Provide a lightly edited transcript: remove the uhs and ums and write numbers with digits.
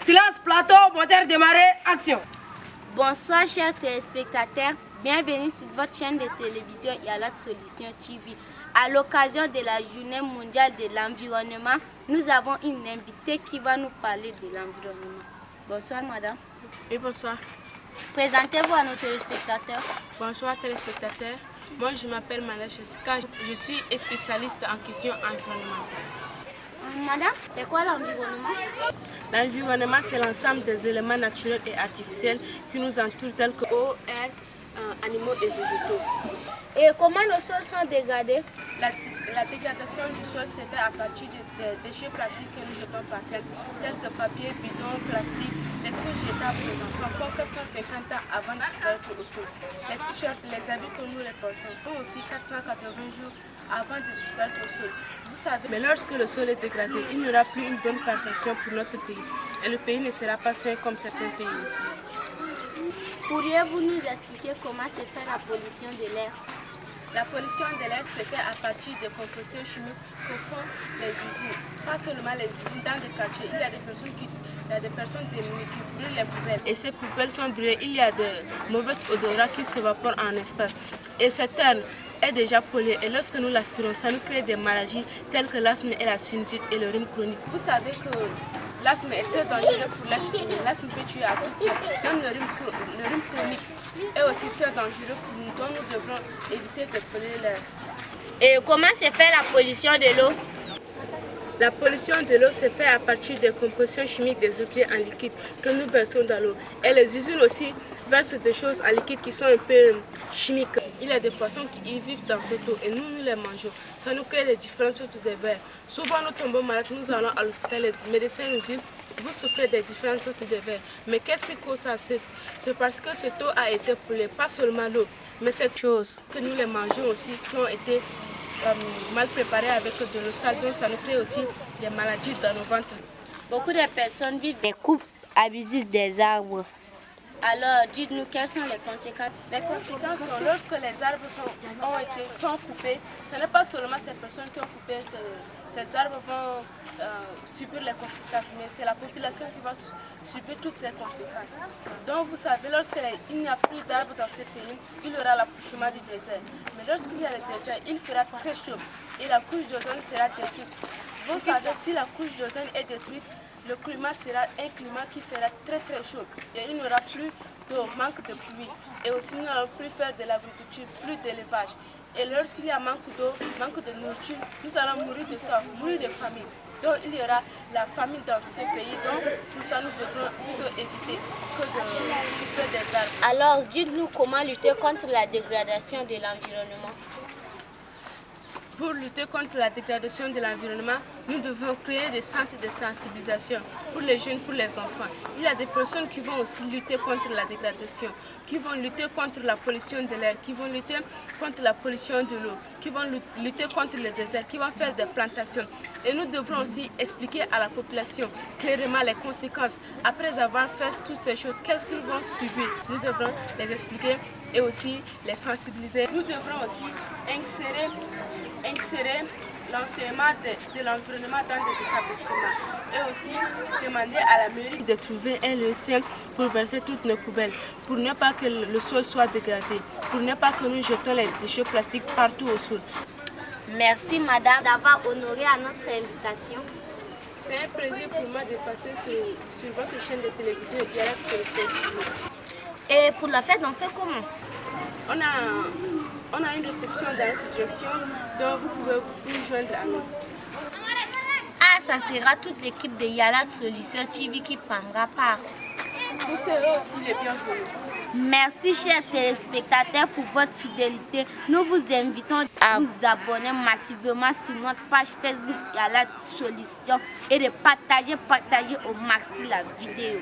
Silence, plateau, moteur démarré, action. Bonsoir chers téléspectateurs, bienvenue sur votre chaîne de télévision Yalat Solution TV. À l'occasion de la journée mondiale de l'environnement, nous avons une invitée qui va nous parler de l'environnement. Bonsoir madame. Oui, bonsoir. Présentez-vous à nos téléspectateurs. Bonsoir téléspectateurs. Moi je m'appelle Mala Jessica, je suis spécialiste en questions environnementales. Madame, c'est quoi l'environnement? L'environnement, c'est l'ensemble des éléments naturels et artificiels qui nous entourent tels que eau, air, animaux et végétaux. Et comment nos sols sont dégradés? La dégradation du sol se fait à partir des déchets plastiques que nous jetons par terre, tels que papier, bidon, plastique. Les couches jetables des enfants font 450 ans avant de disparaître au sol. Les t-shirts, les habits que nous les portons font aussi 480 jours avant de disparaître au sol. Vous savez, mais lorsque le sol est dégradé, il n'y aura plus une bonne plantation pour notre pays. Et le pays ne sera pas sain comme certains pays ici. Pourriez-vous nous expliquer comment se fait la pollution de l'air? La pollution de l'air se fait à partir des compositions chimiques que font les usines. Pas seulement les usines, dans les quartiers, il y a des personnes qui brûlent les poubelles. Et ces poubelles sont brûlées, il y a de mauvaises odorats qui s'évaporent en espace. Et cet air est déjà pollué et lorsque nous l'aspirons, ça nous crée des maladies telles que l'asthme et la sinusite et le rhume chronique. Vous savez que l'asthme est très dangereux pour l'être humain. L'asthme peut tuer à tout. Même le rhume chronique est aussi très dangereux pour nous, donc nous devrons éviter de polluer l'air. Et comment se fait la pollution de l'eau? La pollution de l'eau se fait à partir des compositions chimiques des objets en liquide que nous versons dans l'eau. Et les usines aussi versent des choses en liquide qui sont un peu chimiques. Il y a des poissons qui y vivent dans cette eau et nous les mangeons. Ça nous crée des différentes sortes de vers. Souvent nous tombons malades, nous allons à l'hôpital, les médecins nous disent vous souffrez des différentes sortes de vers. Mais qu'est-ce qui cause ça? C'est parce que cette eau a été polluée, pas seulement l'eau, mais cette chose que nous les mangeons aussi qui ont été mal préparées avec de l'eau sale, donc ça nous crée aussi des maladies dans nos ventres. Beaucoup de personnes vivent des coupes abusives des arbres. Alors, dites-nous quelles sont les conséquences? Les conséquences sont lorsque les arbres sont coupés, ce n'est pas seulement ces personnes qui ont coupé ces arbres vont subir les conséquences, mais c'est la population qui va subir toutes ces conséquences. Donc vous savez, lorsqu'il n'y a plus d'arbres dans ce pays, il y aura l'accouchement du désert. Mais lorsqu'il y a le désert, il fera très chaud et la couche d'ozone sera détruite. Vous savez, si la couche d'ozone est détruite, le climat sera un climat qui fera très très chaud et il n'y aura plus d'eau, manque de pluie et aussi nous n'allons plus faire de l'agriculture, plus d'élevage. Et lorsqu'il y a manque d'eau, manque de nourriture, nous allons mourir de soif, mourir de famine. Donc il y aura la famine dans ce pays, donc pour ça nous devons plutôt éviter que de couper des arbres. Alors dites-nous comment lutter contre la dégradation de l'environnement. Pour lutter contre la dégradation de l'environnement, nous devons créer des centres de sensibilisation pour les jeunes, pour les enfants. Il y a des personnes qui vont aussi lutter contre la dégradation, qui vont lutter contre la pollution de l'air, qui vont lutter contre la pollution de l'eau, qui vont lutter contre le désert, qui vont faire des plantations. Et nous devrons aussi expliquer à la population clairement les conséquences. Après avoir fait toutes ces choses, qu'est-ce qu'ils vont subir? Nous devrons les expliquer et aussi les sensibiliser. Nous devrons aussi insérer l'enseignement de l'environnement dans des établissements et aussi demander à la mairie de trouver un lieu sain pour verser toutes nos poubelles, pour ne pas que le sol soit dégradé, pour ne pas que nous jetons les déchets plastiques partout au sol. Merci madame d'avoir honoré à notre invitation. C'est un plaisir pour moi de passer sur votre chaîne de télévision Yalat Solution. Et pour la fête, on fait comment? On a une réception dans notre direction, donc vous pouvez vous joindre à nous. Ah, ça sera toute l'équipe de Yalat Solution TV qui prendra part. Vous serez aussi les bienvenus. Merci chers téléspectateurs pour votre fidélité. Nous vous invitons à vous abonner massivement sur notre page Facebook Yalat Solution et de partager au maximum la vidéo.